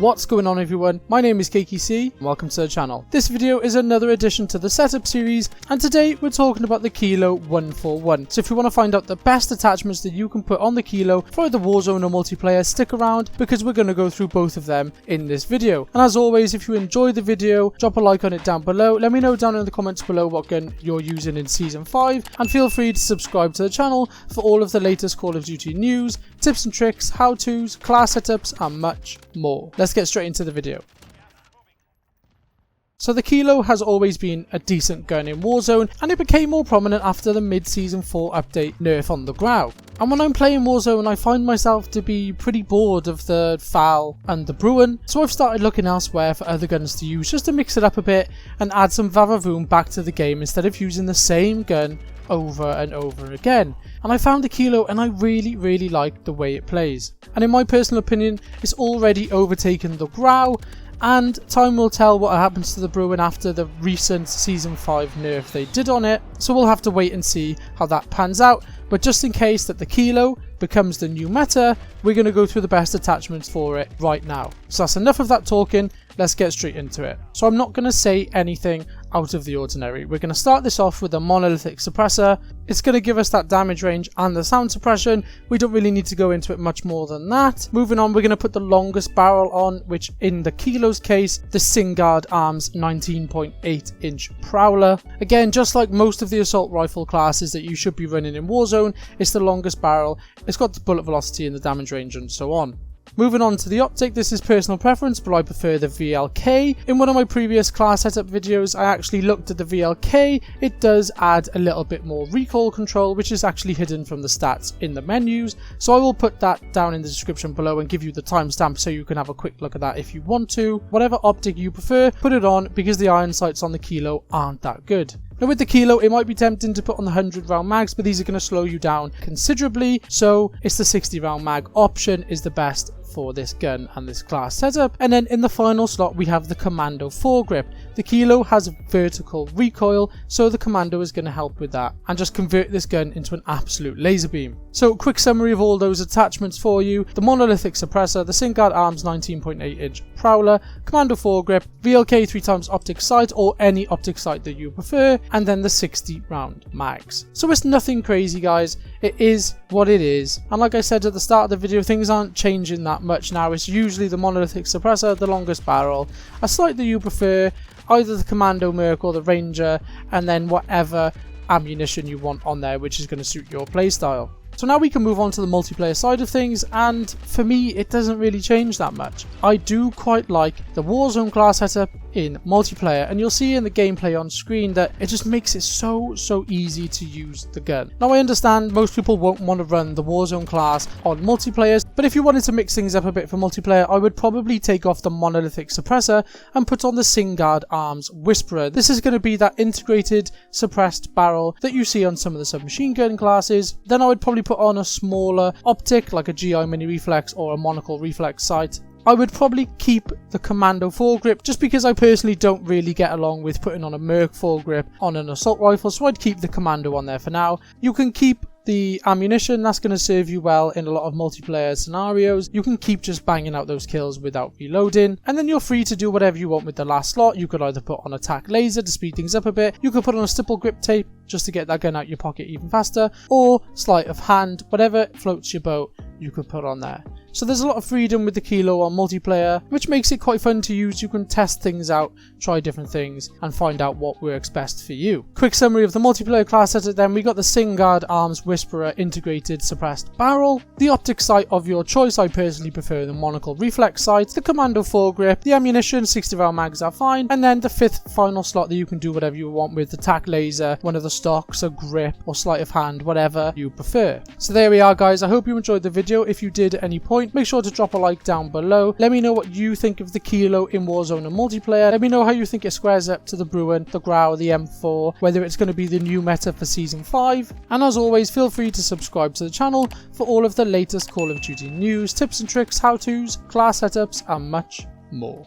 What's going on everyone, my name is CakeyC and welcome to the channel. This video is another addition to the setup series and today we're talking about the Kilo 141. So if you want to find out the best attachments that you can put on the Kilo for either Warzone or multiplayer, stick around because we're going to go through both of them in this video. And as always, if you enjoyed the video, drop a like on it down below, let me know down in the comments below what gun you're using in Season 5 and feel free to subscribe to the channel for all of the latest Call of Duty news, tips and tricks, how-tos, class setups and much more. Let's get straight into the video. So the Kilo has always been a decent gun in Warzone and it became more prominent after the mid-season 4 update nerf on the Grau. And when I'm playing Warzone I find myself to be pretty bored of the FAL and the Bruen, so I've started looking elsewhere for other guns to use just to mix it up a bit and add some vavavoom back to the game instead of using the same gun over and over again. And I found the Kilo and I really like the way it plays. And in my personal opinion, it's already overtaken the Grau, and time will tell what happens to the Bruen after the recent Season 5 nerf they did on it, so we'll have to wait and see how that pans out. But just in case that the Kilo becomes the new meta, we're going to go through the best attachments for it right now. So that's enough of that talking, let's get straight into it. So I'm not going to say anything out of the ordinary. We're going to start this off with a Monolithic Suppressor. It's going to give us that damage range and the sound suppression. We don't really need to go into it much more than that. Moving on, we're going to put the longest barrel on, which in the Kilo's case, the Singuard Arms 19.8 inch Prowler. Again, just like most of the assault rifle classes that you should be running in Warzone, it's the longest barrel, it's got the bullet velocity and the damage range and so on. Moving on to the Optic, this is personal preference, but I prefer the VLK. In one of my previous class setup videos, I actually looked at the VLK. It does add a little bit more recoil control, which is actually hidden from the stats in the menus. So I will put that down in the description below and give you the timestamp so you can have a quick look at that if you want to. Whatever Optic you prefer, put it on because the iron sights on the Kilo aren't that good. Now with the Kilo, it might be tempting to put on the 100 round mags, but these are going to slow you down considerably. So it's the 60 round mag option is the best for this gun and this class setup. And then in the final slot we have the Commando Foregrip. The Kilo has vertical recoil, so the Commando is going to help with that and just convert this gun into an absolute laser beam. So quick summary of all those attachments for you: the Monolithic Suppressor, the Singuard Arms 19.8 inch Prowler, Commando Foregrip, VLK 3x optic sight or any optic sight that you prefer, and then the 60 round mags. So it's nothing crazy guys, it is what it is, and like I said at the start of the video, things aren't changing that much now. It's usually the Monolithic Suppressor, the longest barrel, a sight that you prefer, either the Commando Merc or the Ranger, and then whatever ammunition you want on there which is going to suit your playstyle. So now we can move on to the multiplayer side of things, and for me it doesn't really change that much. I do quite like the Warzone class setup in multiplayer, and you'll see in the gameplay on screen that it just makes it so easy to use the gun. Now I understand most people won't want to run the Warzone class on multiplayer, but if you wanted to mix things up a bit for multiplayer, I would probably take off the Monolithic Suppressor and put on the Singuard Arms Whisperer. This is going to be that integrated suppressed barrel that you see on some of the submachine gun classes. Then I would probably put on a smaller optic like a GI mini reflex or a monocle reflex sight. I would probably keep the Commando Foregrip just because I personally don't really get along with putting on a Merc Foregrip on an assault rifle, so I'd keep the Commando on there for now. You can keep the ammunition, that's going to serve you well in a lot of multiplayer scenarios. You can keep just banging out those kills without reloading, and then you're free to do whatever you want with the last slot. You could either put on attack laser to speed things up a bit, you could put on a stipple grip tape just to get that gun out your pocket even faster, or sleight of hand, whatever floats your boat you could put on there. So there's a lot of freedom with the Kilo on multiplayer, which makes it quite fun to use. You can test things out, try different things, and find out what works best for you. Quick summary of the multiplayer class setup then: we got the Singuard Arms Whisperer integrated suppressed barrel, the optic sight of your choice, I personally prefer the monocle reflex sight, the Commando Foregrip, the ammunition, 60 round mags are fine, and then the fifth final slot that you can do whatever you want with: the tac laser, one of the stocks, a grip, or sleight of hand, whatever you prefer. So there we are guys, I hope you enjoyed the video. If you did at any point, make sure to drop a like down below. Let me know what you think of the Kilo in Warzone and multiplayer. Let me know how you think it squares up to the Bruen, the Grau, the M4, whether it's going to be the new meta for Season 5. And as always, feel free to subscribe to the channel for all of the latest Call of Duty news, tips and tricks, how-tos, class setups, and much more.